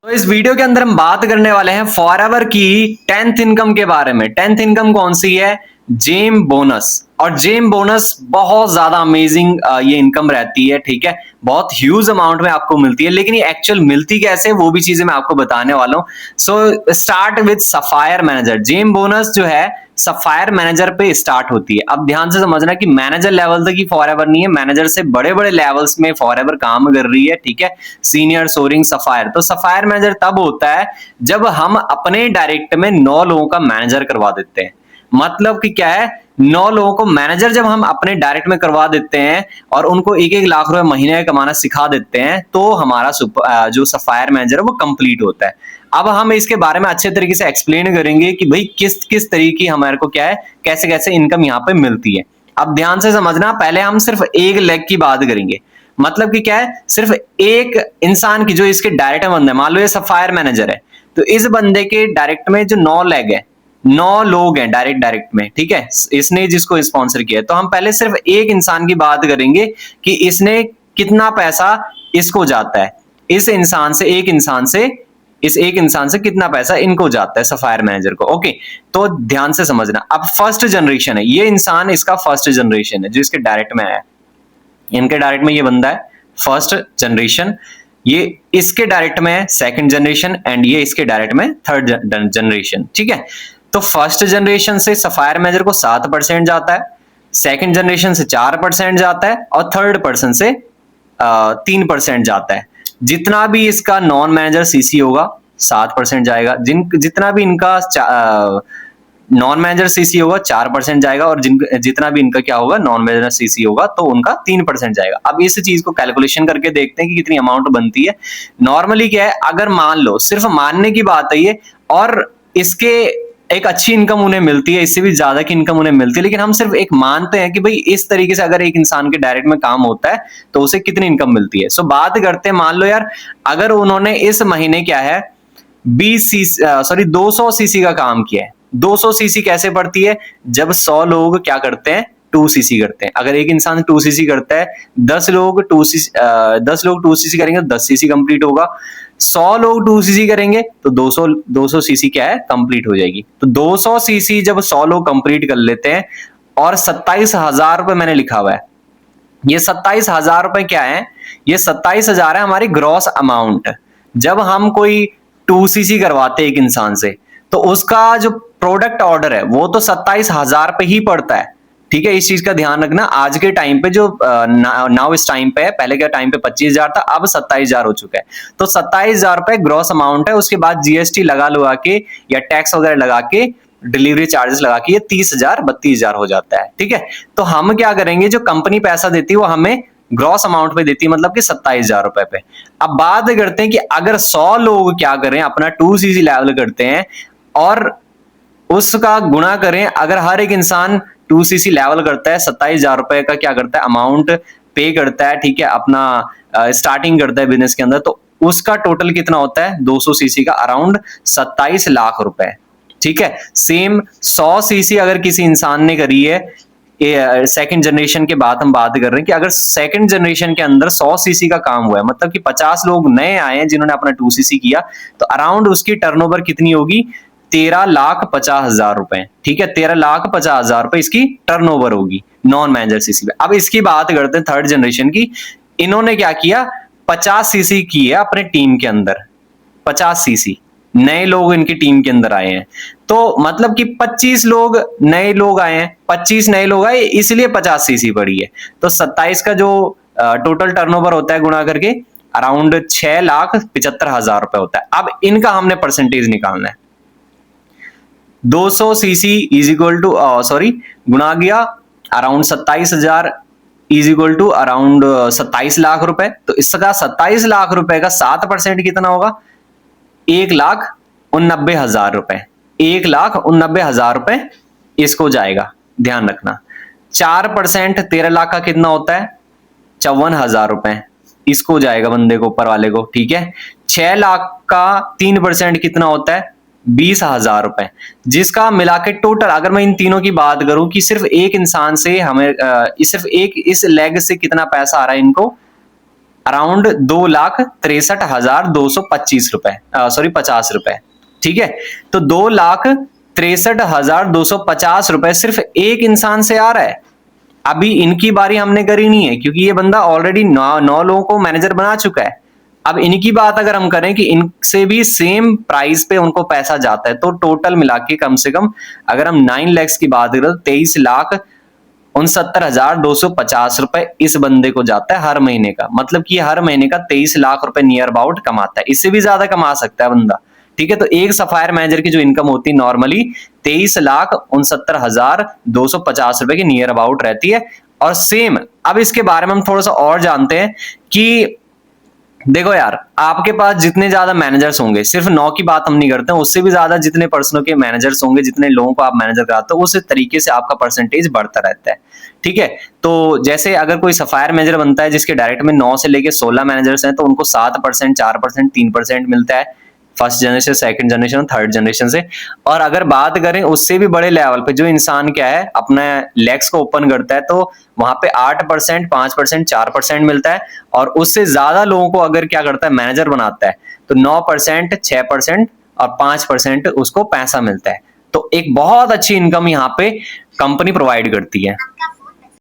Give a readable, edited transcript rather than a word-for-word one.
तो इस वीडियो के अंदर हम बात करने वाले हैं फॉरएवर की 10th इनकम के बारे में। 10th इनकम कौन सी है? Gem bonus. और जेम बोनस बहुत ज्यादा अमेजिंग ये इनकम रहती है, ठीक है, बहुत ह्यूज अमाउंट में आपको मिलती है। लेकिन ये एक्चुअल मिलती कैसे, वो भी चीजें मैं आपको बताने वाला हूं। So start with sapphire manager. Gem bonus जो है सफायर मैनेजर पे स्टार्ट होती है। अब ध्यान से समझना कि मैनेजर लेवल तक ही फॉरएवर नहीं है, मैनेजर से बड़े बड़े लेवल्स में फॉरएवर काम कर रही है, ठीक है। Senior, soaring, sapphire. तो सफायर मैनेजर तब होता है जब हम अपने डायरेक्ट में 9 लोगों का मैनेजर करवा देते हैं। मतलब कि क्या है, 9 लोगों को मैनेजर जब हम अपने डायरेक्ट में करवा देते हैं और उनको 1-1 लाख रुपए महीने कमाना सिखा देते हैं, तो हमारा जो सफायर मैनेजर है वो कंप्लीट होता है। अब हम इसके बारे में अच्छे तरीके से एक्सप्लेन करेंगे कि भाई किस किस तरीके हमारे को क्या है, कैसे कैसे इनकम यहाँ पे मिलती है। अब ध्यान से समझना, पहले हम सिर्फ एक लेग की बात करेंगे। मतलब कि क्या है, सिर्फ एक इंसान की, जो इसके डायरेक्ट बंदा है, मान लो ये सफायर मैनेजर है, तो इस बंदे के डायरेक्ट में जो 9 लेग है, 9 लोग हैं डायरेक्ट में, ठीक है, इसने जिसको स्पॉन्सर किया है। तो हम पहले सिर्फ एक इंसान की बात करेंगे कि इसने कितना पैसा इसको जाता है, इस एक इंसान से कितना पैसा इनको जाता है, सफायर मैनेजर को। ओके, तो ध्यान से समझना। अब फर्स्ट जनरेशन है, ये इंसान इसका फर्स्ट जनरेशन है जो इसके डायरेक्ट में आया। इनके डायरेक्ट में ये बंदा है फर्स्ट जनरेशन, ये इसके डायरेक्ट में है सेकंड जनरेशन, एंड ये इसके डायरेक्ट में थर्ड जनरेशन, ठीक है। तो फर्स्ट जनरेशन से सफायर मैनेजर को 7% जाता है, सेकंड जनरेशन से 4% जाता है, और थर्ड पर्सन से 3% जाता है। जितना भी इसका नॉन मैनेजर सीसी होगा 7% जाएगा, जितना भी इनका नॉन मैनेजर सीसी होगा 4% जाएगा, और जितना भी इनका क्या होगा, नॉन मैनेजर सीसी होगा, तो उनका 3% जाएगा। अब इस चीज को कैलकुलेशन करके देखते हैं कि कितनी अमाउंट बनती है। नॉर्मली क्या है, अगर मान लो, सिर्फ मानने की बात है ये, और इसके एक अच्छी इनकम उन्हें मिलती है, इससे भी ज्यादा की इनकम उन्हें मिलती है, लेकिन हम सिर्फ एक मानते हैं कि भाई इस तरीके से अगर एक इंसान के डायरेक्ट में काम होता है तो उसे कितनी इनकम मिलती है। सो बात करते हैं, मान लो यार, अगर उन्होंने इस महीने क्या है 200 सीसी का काम किया है। 200 सीसी कैसे पड़ती है, जब 100 लोग क्या करते हैं, 2 सीसी करते हैं। अगर एक इंसान 2 सीसी करता है, 10 लोग 2 सीसी करेंगे तो 10 सीसी कंप्लीट होगा। 100 लोग 2 सीसी करेंगे तो 200 सीसी क्या है, कंप्लीट हो जाएगी। तो 200 सीसी जब 100 लोग कंप्लीट कर लेते हैं, और 27,000 रुपए मैंने लिखा हुआ है, ये 27,000 रुपए क्या है, ये 27,000 है हमारी ग्रॉस अमाउंट। जब हम कोई 2 सीसी करवाते हैं एक इंसान से, तो उसका जो प्रोडक्ट ऑर्डर है वो तो 27,000 पे ही पड़ता है, ठीक है। इस चीज का ध्यान रखना। आज के टाइम पे जो नाउ इस टाइम पे है, पहले के टाइम पे 25,000 था, अब 27,000 हो चुका है। तो 27,000 रुपए ग्रॉस अमाउंट है। उसके बाद जीएसटी लगा लगा के या टैक्स वगैरह लगा के, डिलीवरी चार्जेस लगा के, ये 30,000 32,000 हो जाता है, ठीक है। तो हम क्या करेंगे, जो कंपनी पैसा देती है वो हमें ग्रॉस अमाउंट पे देती है, मतलब कि 27,000 रुपए पे। अब बात करते हैं कि अगर 100 लोग क्या करें, अपना 2 सीसी लेवल करते हैं और उसका गुणा करें, अगर हर एक इंसान 2 सीसी लेवल करता है, 27,000 रुपए का क्या करता है, अमाउंट पे करता है, ठीक है, अपना स्टार्टिंग करता है बिजनेस के अंदर, तो उसका टोटल कितना होता है 200 सीसी का, अराउंड 27 लाख रुपए, ठीक है। सेम 100 सीसी अगर किसी इंसान ने करी है, सेकंड जनरेशन के बाद हम बात कर रहे हैं कि अगर सेकंड जनरेशन के अंदर 100 सीसी का काम हुआ है, मतलब कि 50 लोग नए आए हैं जिन्होंने अपना 2 सीसी किया, तो अराउंड उसकी टर्नओवर कितनी होगी, 13,50,000 रुपए, ठीक है। 13,50,000 रुपए इसकी टर्नओवर होगी नॉन मैनेजर सीसी पे। अब इसकी बात करते हैं थर्ड जनरेशन की। इन्होंने क्या किया, 50 सीसी की है अपने टीम के अंदर, 50 सीसी नए लोग इनकी टीम के अंदर आए हैं। तो मतलब कि 25 लोग नए लोग आए हैं, 25 नए लोग आए, इसलिए 50 सीसी पड़ी है। तो 27 का जो टोटल टर्नओवर होता है गुणा करके, अराउंड 6,75,000 रुपए होता है। अब इनका हमने परसेंटेज निकालना है। 200 सीसी इज इक्वल टू गुणा गया around 27,000 is equal to around 27 lakh रुपए। तो इसका 27 लाख रुपए का 7% कितना होगा, 1,89,000 रुपए। 1,89,000 रुपए इसको जाएगा, ध्यान रखना। 4% 13 लाख का कितना होता है, 54,000 रुपए इसको जाएगा बंदे को, ऊपर वाले को, ठीक है। 6 लाख का 3% कितना होता है, 20,000 रुपए, जिसका मिला के टोटल, अगर मैं इन तीनों की बात करूं कि सिर्फ एक इंसान से हमें सिर्फ एक इस लेग से कितना पैसा आ रहा है इनको, अराउंड 2,63,225 रुपए, सॉरी 50 रुपए। ठीक है, तो 2,63,250 रुपए सिर्फ एक इंसान से आ रहा है। अभी इनकी बारी हमने करी नहीं है, क्योंकि ये बंदा ऑलरेडी 9 लोगों को मैनेजर बना चुका है। अब इनकी बात अगर हम करें कि इनसे भी सेम प्राइस पे उनको पैसा जाता है, तो टोटल मिला के कम से कम अगर हम 9 lakhs की बात करें तो 23,69,250 रुपए इस बंदे को जाता है हर महीने का। मतलब कि हर महीने का 23 लाख रुपए नियर अबाउट कमाता है। इससे भी ज्यादा कमा सकता है बंदा। ठीक है, तो एक सफायर मैनेजर की जो इनकम होती है नॉर्मली 23,69,250 रुपए की नियर अबाउट रहती है। और सेम अब इसके बारे में हम थोड़ा सा और जानते हैं कि देखो यार, आपके पास जितने ज्यादा मैनेजर्स होंगे, सिर्फ 9 की बात हम नहीं करते हैं, उससे भी ज्यादा जितने पर्सनों के मैनेजर्स होंगे, जितने लोगों को आप मैनेजर कराते हो, उस तरीके से आपका परसेंटेज बढ़ता रहता है। ठीक है, तो जैसे अगर कोई सफायर मैनेजर बनता है जिसके डायरेक्ट में 9 से लेके 16 मैनेजर्स हैं, तो उनको 7%, 4%, 3% मिलता है first generation, second generation, third generation से। और अगर बात करें उससे भी बड़े लेवल पे, जो इंसान क्या है अपने लेग्स को ओपन करता है, तो वहां पे 8%, 5%, 4% मिलता है। और उससे ज्यादा लोगों को अगर क्या करता है मैनेजर बनाता है, तो 9%, 6% और 5% उसको पैसा मिलता है। तो एक बहुत अच्छी इनकम यहाँ पे कंपनी प्रोवाइड करती है।